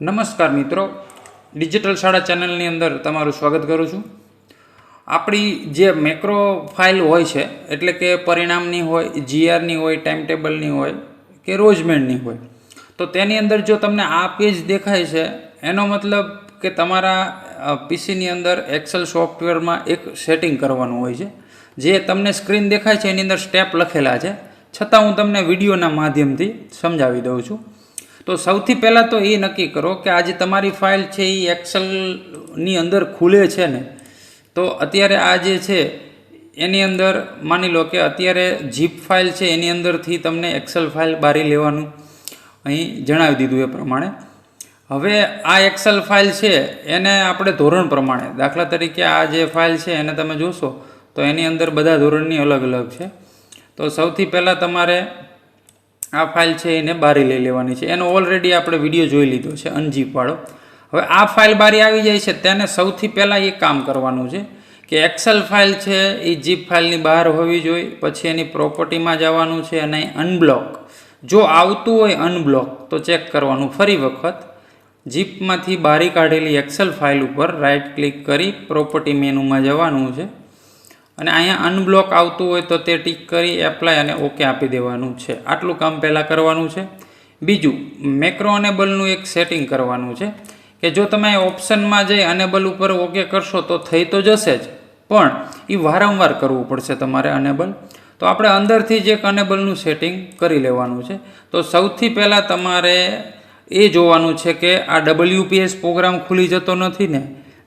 નમસ્કાર મિત્રો, ડિજિટલ શાળા ચેનલની અંદર તમારું સ્વાગત કરું છું. આપણી જે મેક્રો ફાઇલ હોય છે, એટલે કે પરિણામની હોય, જીઆરની હોય, ટાઈમ ટેબલની હોય કે રોજમેન્ટની હોય, તો તેની અંદર જો તમને આ પેજ દેખાય છે, એનો મતલબ કે તમારા પીસીની અંદર એક્સેલ સોફ્ટવેરમાં એક સેટિંગ કરવાનું હોય છે. જે તમને સ્ક્રીન દેખાય છે એની અંદર સ્ટેપ લખેલા છે, છતાં હું તમને વિડીયોના માધ્યમથી સમજાવી દઉં છું. તો સૌથી પહેલાં તો એ નક્કી કરો કે આજે તમારી ફાઇલ છે એ એક્સેલની અંદર ખુલે છે ને, તો અત્યારે આ જે છે એની અંદર માની લો કે અત્યારે જીપ ફાઇલ છે એની અંદરથી તમને એક્સેલ ફાઇલ બારી લેવાનું અહીં જણાવી દીધું એ પ્રમાણે. હવે આ એક્સેલ ફાઇલ છે એને આપણે ધોરણ પ્રમાણે, દાખલા તરીકે આ જે ફાઇલ છે એને તમે જોશો તો એની અંદર બધા ધોરણની અલગ અલગ છે. તો સૌથી પહેલાં તમારે આ ફાઇલ છે એને બારી લઈ લેવાની છે. એનો ઓલરેડી આપણે વિડીયો જોઈ લીધો છે અનજીપવાળો. હવે આ ફાઇલ બારી આવી જાય છે તેને સૌથી પહેલાં એ કામ કરવાનું છે કે એક્સેલ ફાઇલ છે એ જીપ ફાઇલની બહાર હોવી જોઈએ. પછી એની પ્રોપર્ટીમાં જવાનું છે અને અનબ્લોક, જો આવતું હોય અનબ્લોક તો ચેક કરવાનું. ફરી વખત જીપમાંથી બારી કાઢેલી એક્સેલ ફાઇલ ઉપર રાઇટ ક્લિક કરી પ્રોપર્ટી મેનુમાં જવાનું છે અને અહીંયા અનબ્લોક આવતું હોય તો તે ટીક કરી એપ્લાય અને ઓકે આપી દેવાનું છે. આટલું કામ પહેલાં કરવાનું છે. બીજું, મેક્રો અનેબલનું એક સેટિંગ કરવાનું છે કે જો તમે ઓપ્શનમાં જઈ અનેબલ ઉપર ઓકે કરશો તો થઈ તો જશે જ, પણ એ વારંવાર કરવું પડશે તમારે અનેબલ. તો આપણે અંદરથી જ એક અનેબલનું સેટિંગ કરી લેવાનું છે. તો સૌથી પહેલાં તમારે એ જોવાનું છે કે આ WPS પ્રોગ્રામ ખુલી જતો નથી ને,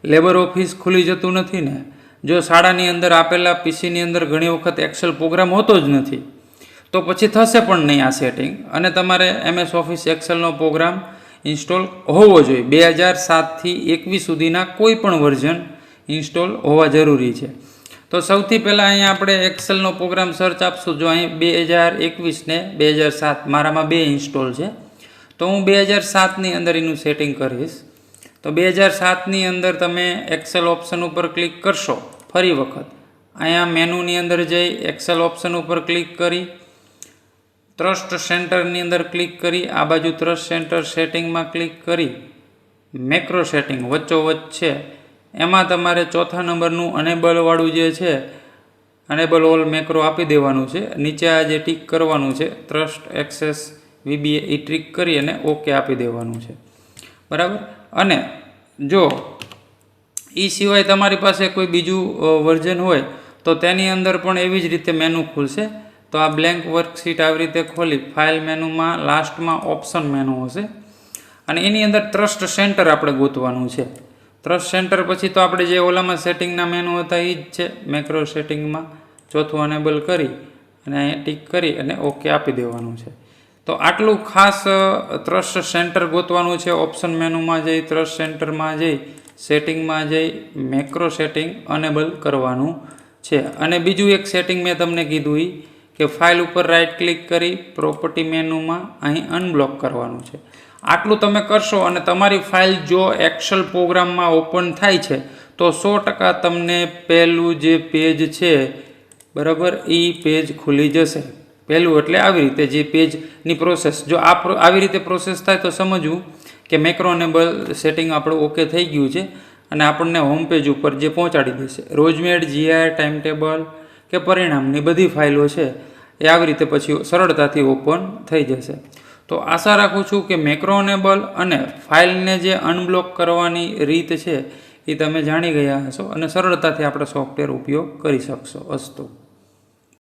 લેબર ઓફિસ ખુલી જતું નથી ને. જો શાળાની અંદર આપેલા પીસીની અંદર ઘણી વખત એક્સેલ પ્રોગ્રામ હોતો જ નથી તો પછી થશે પણ નહીં આ સેટિંગ. અને તમારે MS ઓફિસ એક્સેલનો પ્રોગ્રામ ઇન્સ્ટોલ હોવો જોઈએ. 2007થી 21 સુધીના કોઈ પણ વર્ઝન ઇન્સ્ટોલ હોવા જરૂરી છે. તો સૌથી પહેલાં અહીંયા આપણે એક્સેલનો પ્રોગ્રામ સર્ચ આપશું. જો અહીં 2021 ને 2007 મારામાં બે ઇન્સ્ટોલ છે, તો હું 2007ની અંદર એનું સેટિંગ કરીશ. તો 2007ની અંદર તમે એક્સેલ ઓપ્શન ઉપર ક્લિક કરશો. ફરી વખત અહીંયા મેનુની અંદર જઈ એક્સેલ ઓપ્શન ઉપર ક્લિક કરી ટ્રસ્ટ સેન્ટરની અંદર ક્લિક કરી આ બાજુ ટ્રસ્ટ સેન્ટર સેટિંગમાં ક્લિક કરી મેક્રો સેટિંગ વચ્ચોવચ્ચ છે એમાં તમારે ચોથા નંબરનું અનેબલવાળું જે છે અનેબલ ઓલ મેક્રો આપી દેવાનું છે. નીચે આ જે ટીક કરવાનું છે ટ્રસ્ટ એક્સેસ VBA એ ટીક કરી અને ઓકે આપી દેવાનું છે, બરાબર. અને જો એ સિવાય તમારી પાસે કોઈ બીજું વર્ઝન હોય તો તેની અંદર પણ એવી જ રીતે મેનુ ખુલશે. તો આ બ્લેન્ક વર્કશીટ આવી રીતે ખોલી ફાઇલ મેનુમાં લાસ્ટમાં ઓપ્શન મેનુ હશે અને એની અંદર ટ્રસ્ટ સેન્ટર આપણે ગોતવાનું છે. ટ્રસ્ટ સેન્ટર પછી તો આપણે જે ઓલામાં સેટિંગના મેનુ હતા એ જ છે. મેક્રો સેટિંગમાં ચોથું અનેબલ કરી અને અહીંયા ટીક કરી અને ઓકે આપી દેવાનું છે. તો આટલું ખાસ ટ્રસ્ટ સેન્ટર ગોતવાનું છે. ઓપ્શન મેનુમાં જઈ ટ્રસ્ટ સેન્ટરમાં જઈ સેટિંગમાં જઈ મેક્રો સેટિંગ અનેબલ કરવાનું છે. અને બીજું એક સેટિંગ મેં તમને કીધું એ કે ફાઇલ ઉપર રાઇટ ક્લિક કરી પ્રોપર્ટી મેનુમાં અહીં અનબ્લોક કરવાનું છે. આટલું તમે કરશો અને તમારી ફાઇલ જો એક્સેલ પ્રોગ્રામમાં ઓપન થાય છે તો 100% તમને પહેલું જે પેજ છે, બરાબર, એ પેજ ખુલી જશે. પહેલું એટલે આવી રીતે જે પેજની પ્રોસેસ, જો આવી રીતે પ્રોસેસ થાય તો સમજવું કે મેક્રો અનેબલ સેટિંગ આપણું ઓકે થઈ ગયું છે અને આપણને હોમ પેજ ઉપર જે પહોંચાડી દેશે. રોજમેડ, જીઆર, ટાઈમ ટેબલ કે પરિણામની બધી ફાઇલો છે એ આવી રીતે પછી સરળતાથી ઓપન થઈ જશે. તો આશા રાખું છું કે મેક્રો અનેબલ અને ફાઇલને જે અનબ્લોક કરવાની રીત છે એ તમે જાણી ગયા હશો અને સરળતાથી આપણે સોફ્ટવેર ઉપયોગ કરી શકશો. અસ્તુ.